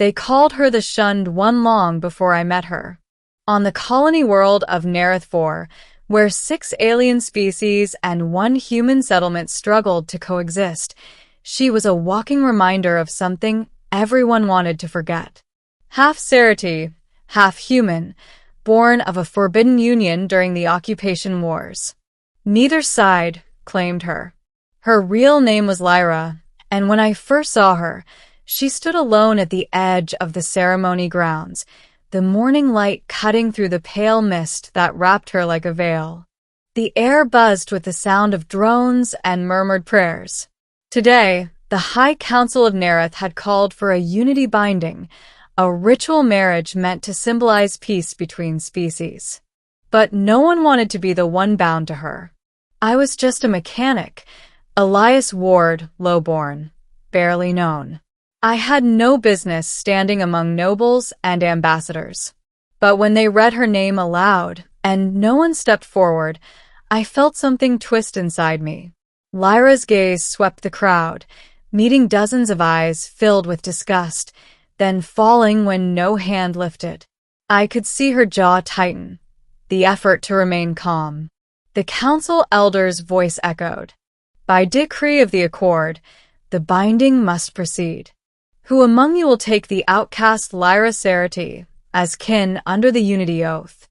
They called her the Shunned one long before I met her. On the colony world of Nerith 4, where 6 alien species and 1 human settlement struggled to coexist, she was a walking reminder of something everyone wanted to forget. Half Cerati, half human, born of a forbidden union during the occupation wars. Neither side claimed her. Her real name was Lyra, and when I first saw her, she stood alone at the edge of the ceremony grounds, the morning light cutting through the pale mist that wrapped her like a veil. The air buzzed with the sound of drones and murmured prayers. Today, the High Council of Nerith had called for a unity binding, a ritual marriage meant to symbolize peace between species. But no one wanted to be the one bound to her. I was just a mechanic, Elias Ward, lowborn, barely known. I had no business standing among nobles and ambassadors. But when they read her name aloud, and no one stepped forward, I felt something twist inside me. Lyra's gaze swept the crowd, meeting dozens of eyes filled with disgust, then falling when no hand lifted. I could see her jaw tighten, the effort to remain calm. The council elder's voice echoed. By decree of the accord, the binding must proceed. Who among you will take the outcast Lyra Cerati as kin under the unity oath?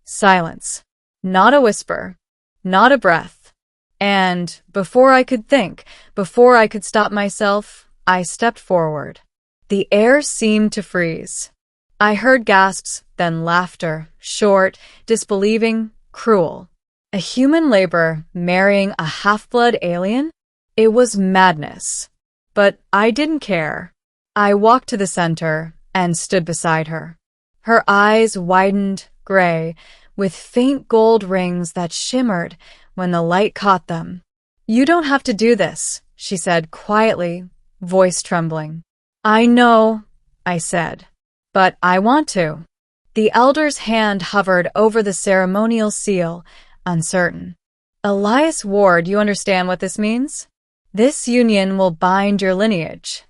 Silence. Not a whisper. Not a breath. And, before I could think, before I could stop myself, I stepped forward. The air seemed to freeze. I heard gasps, then laughter, short, disbelieving, cruel. A human laborer marrying a half-blood alien? It was madness. But I didn't care. I walked to the center and stood beside her. Her eyes widened, gray, with faint gold rings that shimmered when the light caught them. You don't have to do this, she said quietly, voice trembling. I know, I said, but I want to. The elder's hand hovered over the ceremonial seal, uncertain. Elias Ward, you understand what this means? This union will bind your lineage.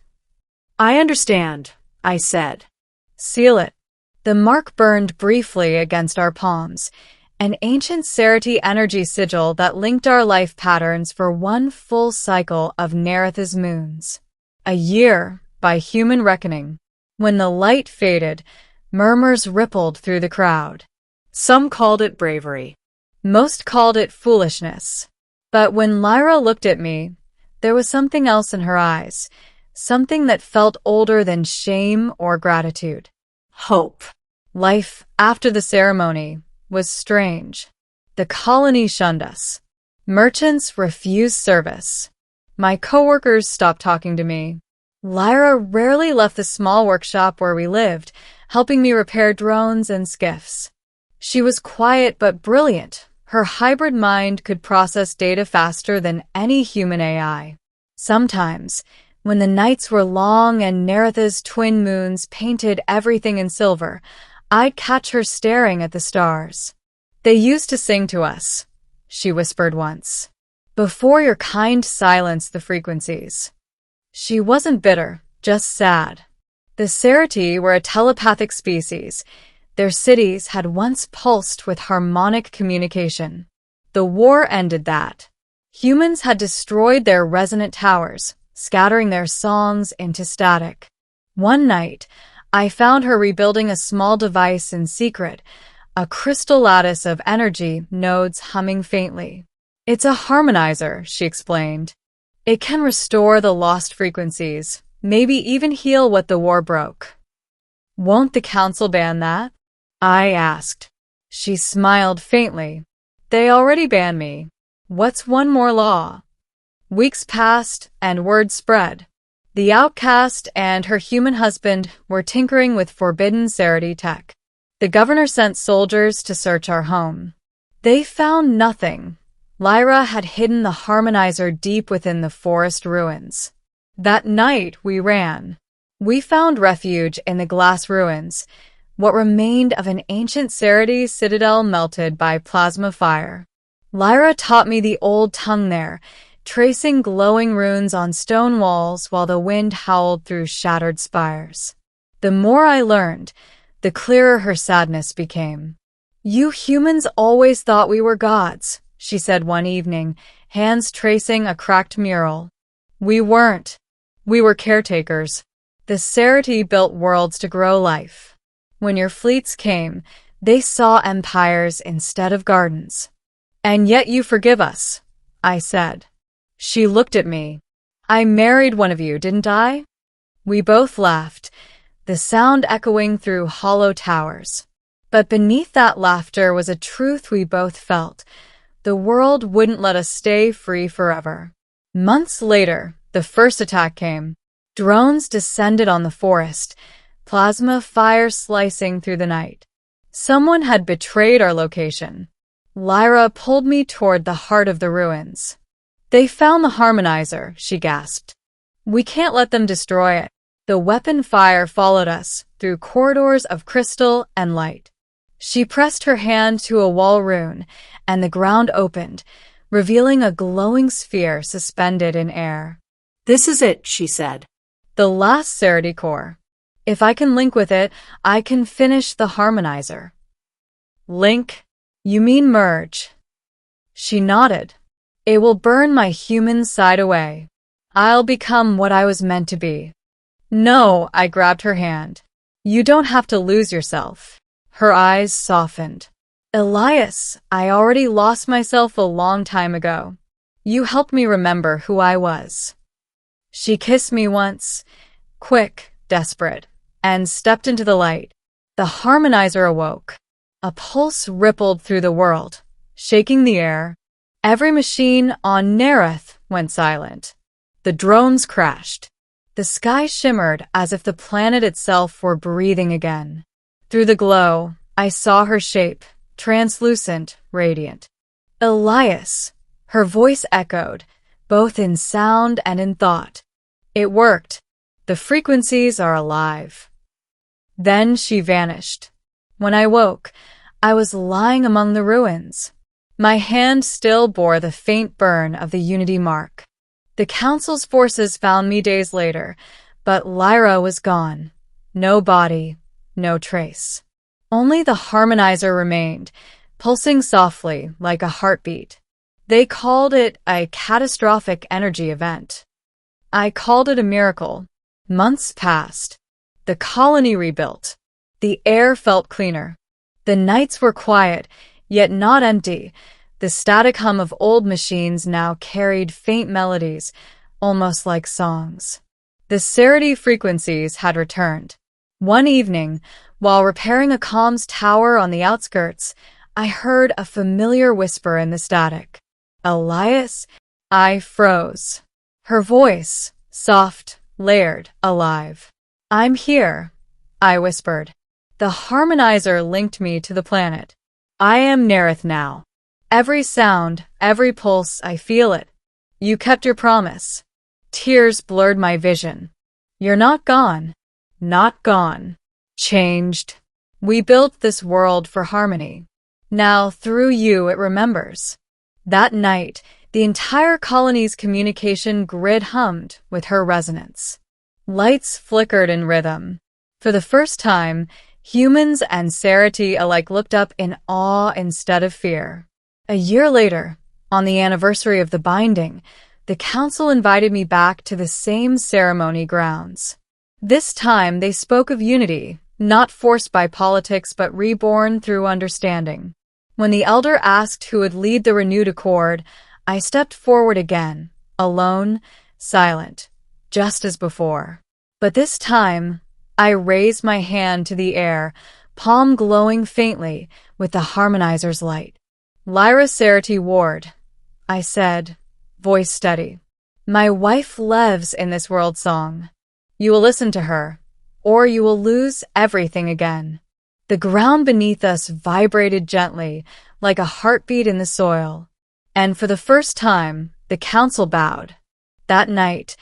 I understand, I said. Seal it. The mark burned briefly against our palms, an ancient Cerati energy sigil that linked our life patterns for one full cycle of Nerith's moons. A year, by human reckoning. When the light faded, murmurs rippled through the crowd. Some called it bravery. Most called it foolishness. But when Lyra looked at me, there was something else in her eyes, something that felt older than shame or gratitude. Hope. Life after the ceremony was strange. The colony shunned us. Merchants refused service. My coworkers stopped talking to me. Lyra rarely left the small workshop where we lived, helping me repair drones and skiffs. She was quiet but brilliant. Her hybrid mind could process data faster than any human AI. Sometimes, when the nights were long and Nerith's twin moons painted everything in silver, I'd catch her staring at the stars. They used to sing to us, she whispered once. Before your kind silenced the frequencies. She wasn't bitter, just sad. The Cerati were a telepathic species. Their cities had once pulsed with harmonic communication. The war ended that. Humans had destroyed their resonant towers, scattering their songs into static. One night, I found her rebuilding a small device in secret, a crystal lattice of energy nodes humming faintly. It's a harmonizer, she explained. It can restore the lost frequencies, maybe even heal what the war broke. Won't the council ban that? I asked. She smiled faintly. They already banned me. What's one more law? Weeks passed and word spread. The outcast and her human husband were tinkering with forbidden Cerati tech. The governor sent soldiers to search our home. They found nothing. Lyra had hidden the harmonizer deep within the forest ruins. That night we ran. We found refuge in the glass ruins, what remained of an ancient Cerati citadel melted by plasma fire. Lyra taught me the old tongue there, tracing glowing runes on stone walls while the wind howled through shattered spires. The more I learned, the clearer her sadness became. "You humans always thought we were gods," she said one evening, hands tracing a cracked mural. "We weren't. We were caretakers. The Cerati built worlds to grow life. When your fleets came, they saw empires instead of gardens. And yet you forgive us," I said. She looked at me. "I married one of you, didn't I?" We both laughed, the sound echoing through hollow towers. But beneath that laughter was a truth we both felt. The world wouldn't let us stay free forever. Months later, the first attack came. Drones descended on the forest, plasma fire slicing through the night. Someone had betrayed our location. Lyra pulled me toward the heart of the ruins. "They found the harmonizer," she gasped. "We can't let them destroy it." The weapon fire followed us through corridors of crystal and light. She pressed her hand to a wall rune, and the ground opened, revealing a glowing sphere suspended in air. "This is it," she said. "The last Cerati core. If I can link with it, I can finish the harmonizer." "Link? You mean merge?" She nodded. "It will burn my human side away. I'll become what I was meant to be." "No," I grabbed her hand. "You don't have to lose yourself." Her eyes softened. "Elias, I already lost myself a long time ago. You helped me remember who I was." She kissed me once, quick, desperate, and stepped into the light. The harmonizer awoke. A pulse rippled through the world, shaking the air. Every machine on Nereth went silent. The drones crashed. The sky shimmered as if the planet itself were breathing again. Through the glow, I saw her shape, translucent, radiant. "Elias," her voice echoed, both in sound and in thought. "It worked. The frequencies are alive." Then she vanished. When I woke, I was lying among the ruins. My hand still bore the faint burn of the Unity mark. The Council's forces found me days later, but Lyra was gone. No body, no trace. Only the harmonizer remained, pulsing softly like a heartbeat. They called it a catastrophic energy event. I called it a miracle. Months passed. The colony rebuilt. The air felt cleaner. The nights were quiet, yet not empty. The static hum of old machines now carried faint melodies, almost like songs. The Cerati frequencies had returned. One evening, while repairing a comms tower on the outskirts, I heard a familiar whisper in the static. "Elias?" I froze. Her voice, soft, layered, alive. "I'm here," I whispered. "The harmonizer linked me to the planet. I am Nereth now. Every sound, every pulse, I feel it. You kept your promise." Tears blurred my vision. "You're not gone. Not gone. Changed. We built this world for harmony. Now, through you, it remembers." That night, the entire colony's communication grid hummed with her resonance. Lights flickered in rhythm. For the first time, humans and Cerati alike looked up in awe instead of fear. A year later, on the anniversary of the binding, the Council invited me back to the same ceremony grounds. This time, they spoke of unity, not forced by politics but reborn through understanding. When the elder asked who would lead the renewed accord, I stepped forward again, alone, silent, just as before. But this time, I raised my hand to the air, palm glowing faintly with the harmonizer's light. "Lyra Cerati Ward," I said, voice steady. "My wife lives in this world song. You will listen to her, or you will lose everything again." The ground beneath us vibrated gently, like a heartbeat in the soil. And for the first time, the Council bowed. That night,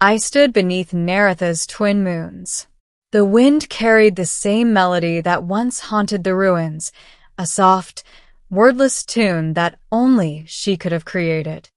I stood beneath Neretha's twin moons. The wind carried the same melody that once haunted the ruins, a soft, wordless tune that only she could have created.